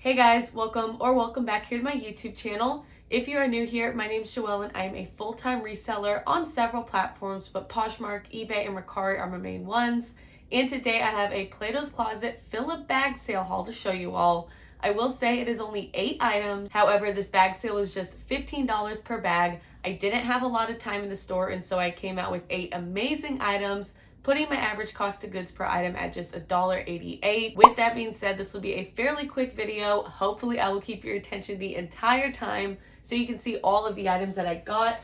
Hey guys, welcome back here to my YouTube channel. If you are new here, my name is Joelle and I am a full-time reseller on several platforms, but Poshmark, eBay, and Mercari are my main ones. And today I have a Plato's Closet fill-up bag sale haul to show you all. I will say it is only 8 items. However, this bag sale was just $15 per bag. I didn't have a lot of time in the store, and so I came out with 8 amazing items, putting my average cost of goods per item at just $1.88. With that being said, this will be a fairly quick video. Hopefully I will keep your attention the entire time so you can see all of the items that I got.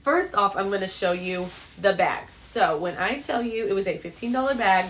First off, I'm going to show you the bag. So when I tell you it was a $15 bag,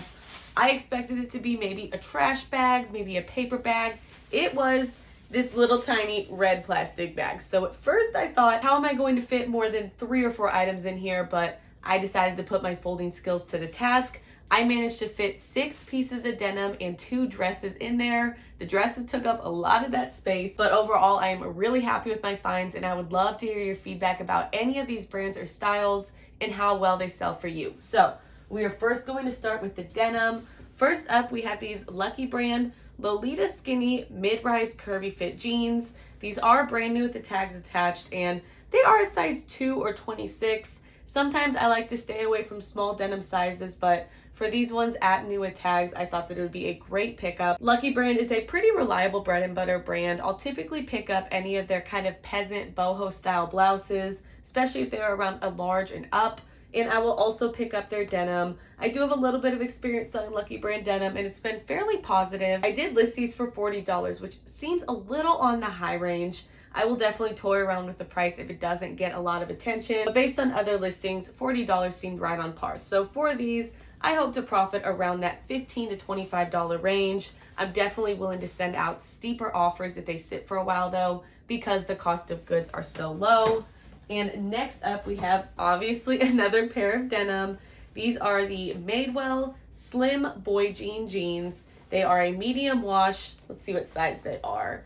I expected it to be maybe a trash bag, maybe a paper bag. It was this little tiny red plastic bag. So at first I thought, how am I going to fit more than 3 or 4 items in here? But I decided to put my folding skills to the task. I managed to fit 6 pieces of denim and 2 dresses in there. The dresses took up a lot of that space, but overall I am really happy with my finds, and I would love to hear your feedback about any of these brands or styles and how well they sell for you. So we are first going to start with the denim. First up, we have these Lucky Brand Lolita Skinny Mid-Rise Curvy Fit Jeans. These are brand new with the tags attached, and they are a size 2 or 26. Sometimes I like to stay away from small denim sizes, but for these ones at new with tags, I thought that it would be a great pickup. Lucky Brand is a pretty reliable bread and butter brand. I'll typically pick up any of their kind of peasant boho style blouses, especially if they're around a large and up. And I will also pick up their denim. I do have a little bit of experience selling Lucky Brand denim, and it's been fairly positive. I did list these for $40, which seems a little on the high range. I will definitely toy around with the price if it doesn't get a lot of attention. But based on other listings, $40 seemed right on par. So for these, I hope to profit around that $15 to $25 range. I'm definitely willing to send out steeper offers if they sit for a while though, because the cost of goods are so low. And next up, we have obviously another pair of denim. These are the Madewell Slim Boy Jean Jeans. They are a medium wash. Let's see what size they are.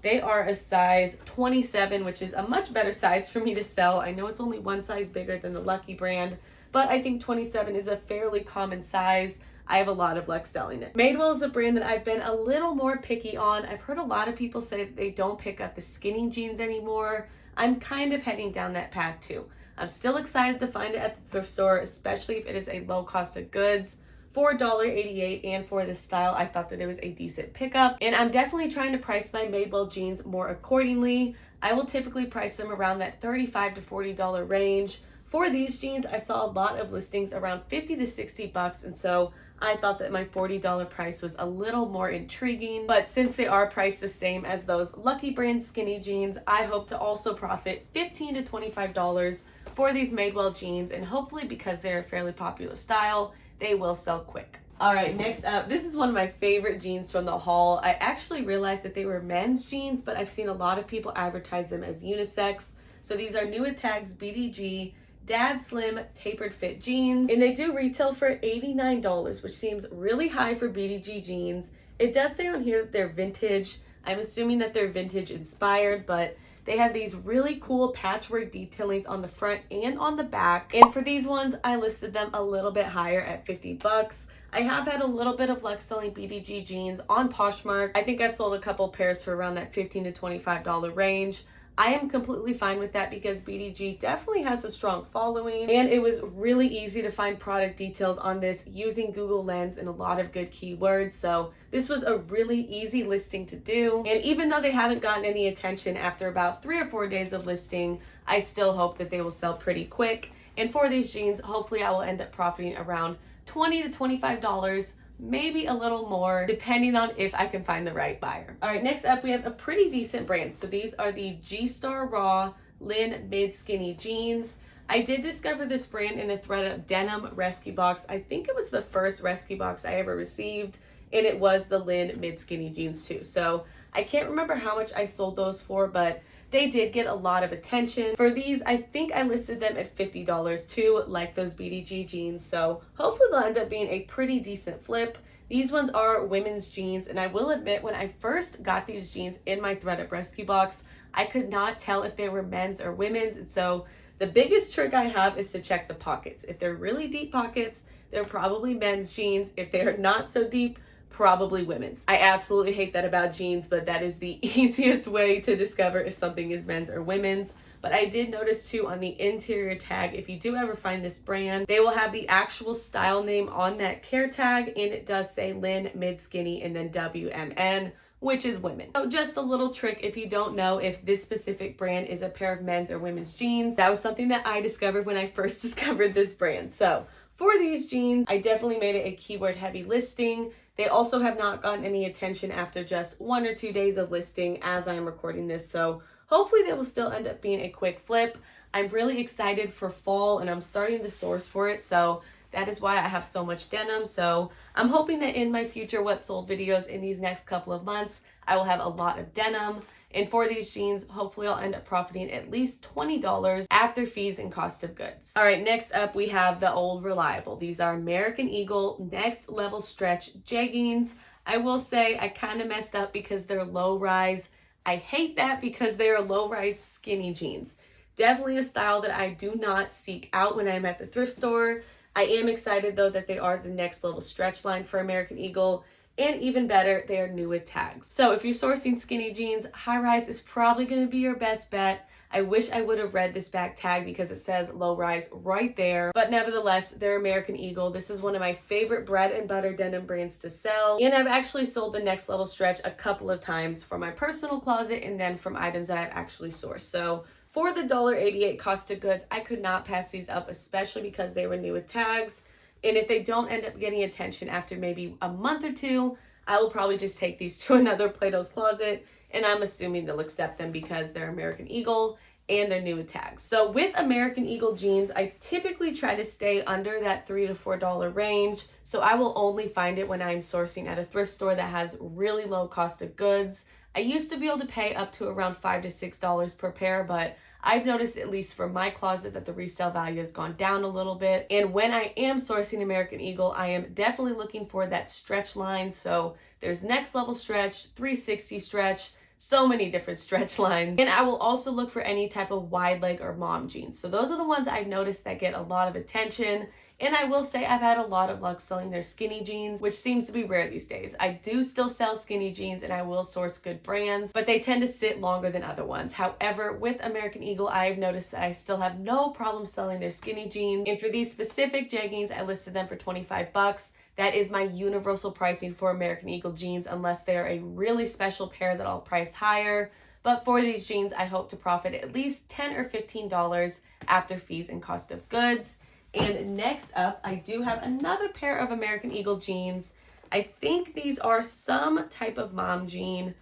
They are a size 27, which is a much better size for me to sell. I know it's only one size bigger than the Lucky Brand, but I think 27 is a fairly common size. I have a lot of luck selling it. Madewell is a brand that I've been a little more picky on. I've heard a lot of people say that they don't pick up the skinny jeans anymore. I'm kind of heading down that path too. I'm still excited to find it at the thrift store, especially if it is a low cost of goods. For $1.88, and for this style, I thought that it was a decent pickup. And I'm definitely trying to price my Madewell jeans more accordingly. I will typically price them around that $35 to $40 range. For these jeans, I saw a lot of listings around $50 to $60, and so I thought that my $40 price was a little more intriguing. But since they are priced the same as those Lucky Brand skinny jeans, I hope to also profit $15 to $25 for these Madewell jeans, and hopefully, because they're a fairly popular style, they will sell quick. All right, next up, this is one of my favorite jeans from the haul. I actually realized that they were men's jeans, but I've seen a lot of people advertise them as unisex. So these are new with tags BDG Dad Slim Tapered Fit Jeans, and they do retail for $89, which seems really high for BDG jeans. It does say on here that they're vintage. I'm assuming that they're vintage inspired, but they have these really cool patchwork detailings on the front and on the back. And for these ones, I listed them a little bit higher at $50. I have had a little bit of luck selling BDG jeans on Poshmark. I think I've sold a couple pairs for around that $15 to $25 range. I am completely fine with that because BDG definitely has a strong following, and it was really easy to find product details on this using Google Lens and a lot of good keywords. So this was a really easy listing to do. And even though they haven't gotten any attention after about 3 or 4 days of listing, I still hope that they will sell pretty quick. And for these jeans, hopefully I will end up profiting around $20 to $25, maybe a little more, depending on if I can find the right buyer. All right, next up, we have a pretty decent brand. So these are the Gstar Raw Lin Mid Skinny Jeans. I did discover this brand in a ThredUp denim rescue box. I think it was the first rescue box I ever received, and it was the Lin Mid Skinny Jeans too. So I can't remember how much I sold those for, but they did get a lot of attention. For these, I think I listed them at $50 too, like those BDG jeans. So hopefully they'll end up being a pretty decent flip. These ones are women's jeans, and I will admit when I first got these jeans in my ThredUp rescue box, I could not tell if they were men's or women's. And so the biggest trick I have is to check the pockets. If they're really deep pockets, they're probably men's jeans. If they're not so deep, probably women's. I absolutely hate that about jeans, but that is the easiest way to discover if something is men's or women's. But I did notice too on the interior tag, if you do ever find this brand, they will have the actual style name on that care tag, and it does say Lynn Mid Skinny and then WMN, which is women. So just a little trick if you don't know if this specific brand is a pair of men's or women's jeans. That was something that I discovered when I first discovered this brand. So for these jeans, I definitely made it a keyword heavy listing. They also have not gotten any attention after just 1 or 2 days of listing as I am recording this. So hopefully they will still end up being a quick flip. I'm really excited for fall and I'm starting to source for it. So that is why I have so much denim. So I'm hoping that in my future What Sold videos in these next couple of months, I will have a lot of denim. And for these jeans, hopefully I'll end up profiting at least $20 after fees and cost of goods. All right, next up we have the old reliable. These are American Eagle Next Level Stretch jeggings. I will say I kind of messed up because they're low rise. I hate that because they are low rise skinny jeans. Definitely a style that I do not seek out when I'm at the thrift store. I am excited though that they are the next level stretch line for American Eagle, and even better, they are new with tags. So if you're sourcing skinny jeans, high rise is probably going to be your best bet. I wish I would have read this back tag because it says low rise right there, but nevertheless, they're American Eagle. This is one of my favorite bread and butter denim brands to sell, and I've actually sold the next level stretch a couple of times from my personal closet and then from items that I've actually sourced. So for the $1.88 cost of goods, I could not pass these up, especially because they were new with tags. And if they don't end up getting attention after maybe a month or two, I will probably just take these to another Plato's Closet, and I'm assuming they'll accept them because they're American Eagle and they're new with tags. So with American Eagle jeans, I typically try to stay under that $3 to $4 range. So I will only find it when I'm sourcing at a thrift store that has really low cost of goods. I used to be able to pay up to around $5 to $6 per pair, but I've noticed, at least for my closet, that the resale value has gone down a little bit. And when I am sourcing American Eagle, I am definitely looking for that stretch line. So there's next level stretch, 360 stretch, so many different stretch lines. And I will also look for any type of wide leg or mom jeans. So those are the ones I've noticed that get a lot of attention. And I will say I've had a lot of luck selling their skinny jeans, which seems to be rare these days. I do still sell skinny jeans and I will source good brands, but they tend to sit longer than other ones. However, with American Eagle, I've noticed that I still have no problem selling their skinny jeans. And for these specific jeggings, I listed them for 25 bucks. That is my universal pricing for American Eagle jeans, unless they are a really special pair that I'll price higher. But for these jeans, I hope to profit at least $10 or $15 after fees and cost of goods. And next up, I do have another pair of American Eagle jeans. I think these are some type of mom jean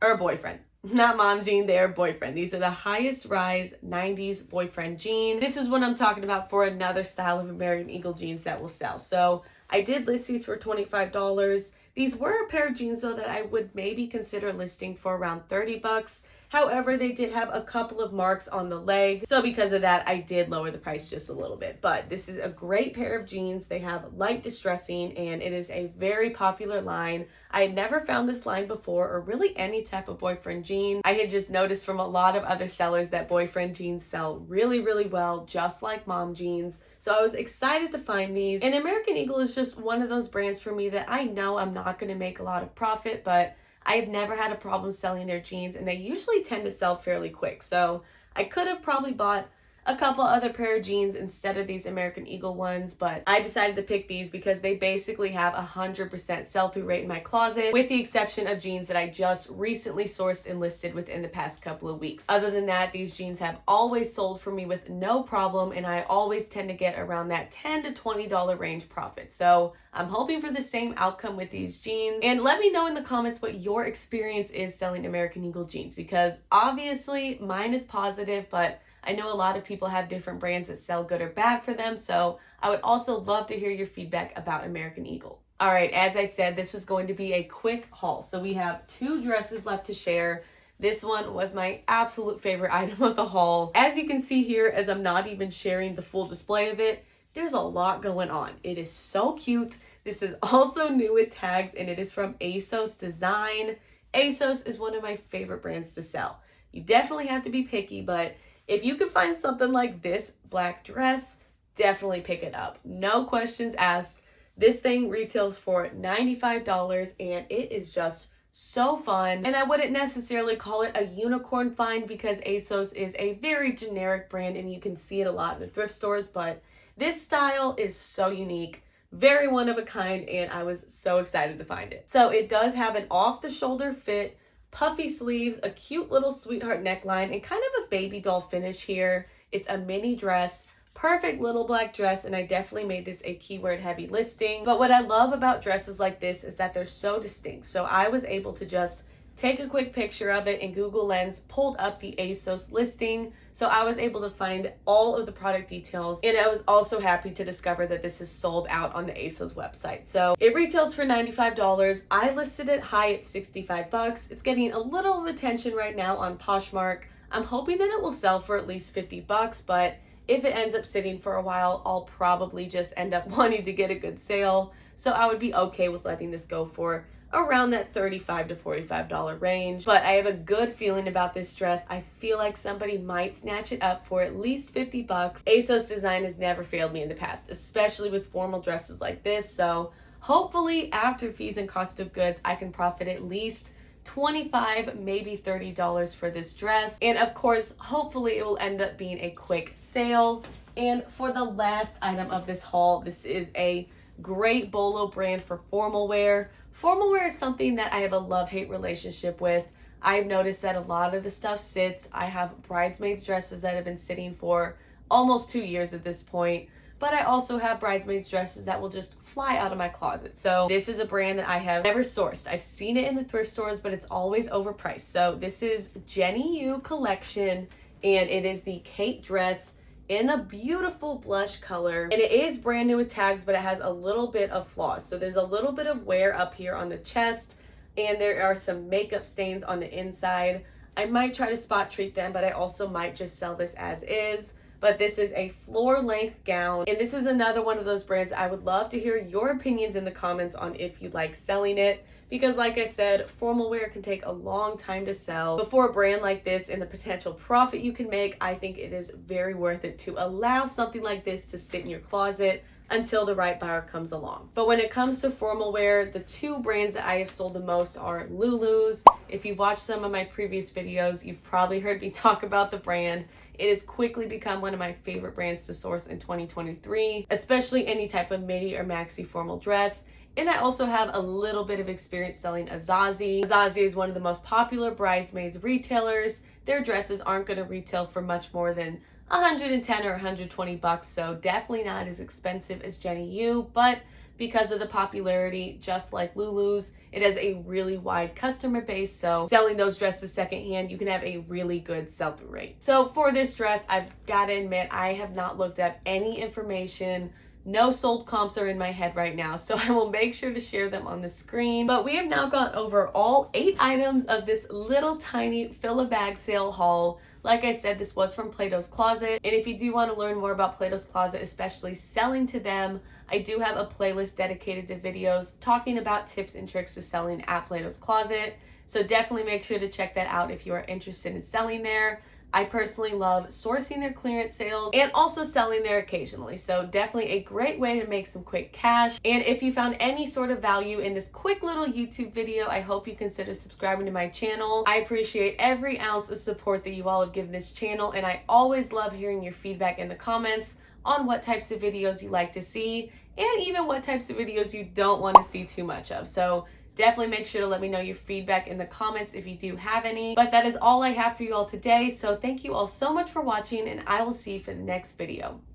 or boyfriend. Not mom jean, they are boyfriend. These are the highest rise 90s boyfriend jean. This is what I'm talking about for another style of American Eagle jeans that will sell. So I did list these for $25. These were a pair of jeans though that I would maybe consider listing for around 30 bucks. However, they did have a couple of marks on the leg. So because of that, I did lower the price just a little bit. But this is a great pair of jeans. They have light distressing and it is a very popular line. I had never found this line before, or really any type of boyfriend jean. I had just noticed from a lot of other sellers that boyfriend jeans sell really, really well, just like mom jeans. So I was excited to find these. And American Eagle is just one of those brands for me that I know I'm not going to make a lot of profit, but I've never had a problem selling their jeans, and they usually tend to sell fairly quick. So I could have probably bought a couple other pair of jeans instead of these American Eagle ones, but I decided to pick these because they basically have 100% sell-through rate in my closet, with the exception of jeans that I just recently sourced and listed within the past couple of weeks. Other than that, these jeans have always sold for me with no problem, and I always tend to get around that $10 to $20 range profit. So I'm hoping for the same outcome with these jeans. And let me know in the comments what your experience is selling American Eagle jeans, because obviously mine is positive, but I know a lot of people have different brands that sell good or bad for them, so I would also love to hear your feedback about American Eagle. All right, as I said, this was going to be a quick haul. So we have 2 dresses left to share. This one was my absolute favorite item of the haul. As you can see here, as I'm not even sharing the full display of it, there's a lot going on. It is so cute. This is also new with tags, and it is from Asos Design. Asos is one of my favorite brands to sell. You definitely have to be picky, but if you can find something like this black dress, definitely pick it up. No questions asked. This thing retails for $95 and it is just so fun. And I wouldn't necessarily call it a unicorn find because Asos is a very generic brand and you can see it a lot in the thrift stores, but this style is so unique, very one of a kind, and I was so excited to find it. So it does have an off-the-shoulder fit, puffy sleeves, a cute little sweetheart neckline, and kind of a baby doll finish here. It's a mini dress, perfect little black dress, and I definitely made this a keyword heavy listing. But what I love about dresses like this is that they're so distinct. So I was able to just take a quick picture of it in Google Lens, pulled up the Asos listing. So I was able to find all of the product details, and I was also happy to discover that this is sold out on the Asos website. So it retails for $95. I listed it high at $65. It's getting a little attention right now on Poshmark. I'm hoping that it will sell for at least $50, but if it ends up sitting for a while, I'll probably just end up wanting to get a good sale. So I would be okay with letting this go for around that $35 to $45 range. But I have a good feeling about this dress. I feel like somebody might snatch it up for at least $50. Asos Design has never failed me in the past, especially with formal dresses like this. So hopefully after fees and cost of goods, I can profit at least $25, maybe $30 for this dress. And of course, hopefully it will end up being a quick sale. And for the last item of this haul, this is a great bolo brand for formal wear. Formal wear is something that I have a love-hate relationship with. I've noticed that a lot of the stuff sits. I have bridesmaids dresses that have been sitting for almost 2 years at this point. But I also have bridesmaids dresses that will just fly out of my closet. So this is a brand that I have never sourced. I've seen it in the thrift stores, but it's always overpriced. So this is Jenny U collection, and it is the Kate dress in a beautiful blush color. And it is brand new with tags, but it has a little bit of flaws. So there's a little bit of wear up here on the chest, and there are some makeup stains on the inside. I might try to spot treat them, but I also might just sell this as is. But this is a floor length gown, and this is another one of those brands I would love to hear your opinions in the comments on if you like selling it, because like I said, formal wear can take a long time to sell. But for a brand like this and the potential profit you can make, I think it is very worth it to allow something like this to sit in your closet until the right buyer comes along. But when it comes to formal wear, the two brands that I have sold the most are Lulu's. If you've watched some of my previous videos, you've probably heard me talk about the brand. It has quickly become one of my favorite brands to source in 2023, especially any type of midi or maxi formal dress. And I also have a little bit of experience selling Asos. Asos is one of the most popular bridesmaids retailers. Their dresses aren't going to retail for much more than $110 or $120, so definitely not as expensive as Jenny U, but because of the popularity, just like Lulu's, it has a really wide customer base, so selling those dresses secondhand, you can have a really good sell-through rate. So for this dress, I've got to admit, I have not looked up any information. No sold comps are in my head right now, so I will make sure to share them on the screen. But we have now gone over all 8 items of this little tiny fill-a-bag sale haul. Like I said, this was from Plato's Closet, and if you do want to learn more about Plato's Closet, especially selling to them, I do have a playlist dedicated to videos talking about tips and tricks to selling at Plato's Closet, so definitely make sure to check that out if you are interested in selling there. I personally love sourcing their clearance sales and also selling there occasionally. So definitely a great way to make some quick cash. And if you found any sort of value in this quick little YouTube video, I hope you consider subscribing to my channel. I appreciate every ounce of support that you all have given this channel, and I always love hearing your feedback in the comments on what types of videos you like to see and even what types of videos you don't want to see too much of. So definitely make sure to let me know your feedback in the comments if you do have any. But that is all I have for you all today. So thank you all so much for watching, and I will see you for the next video.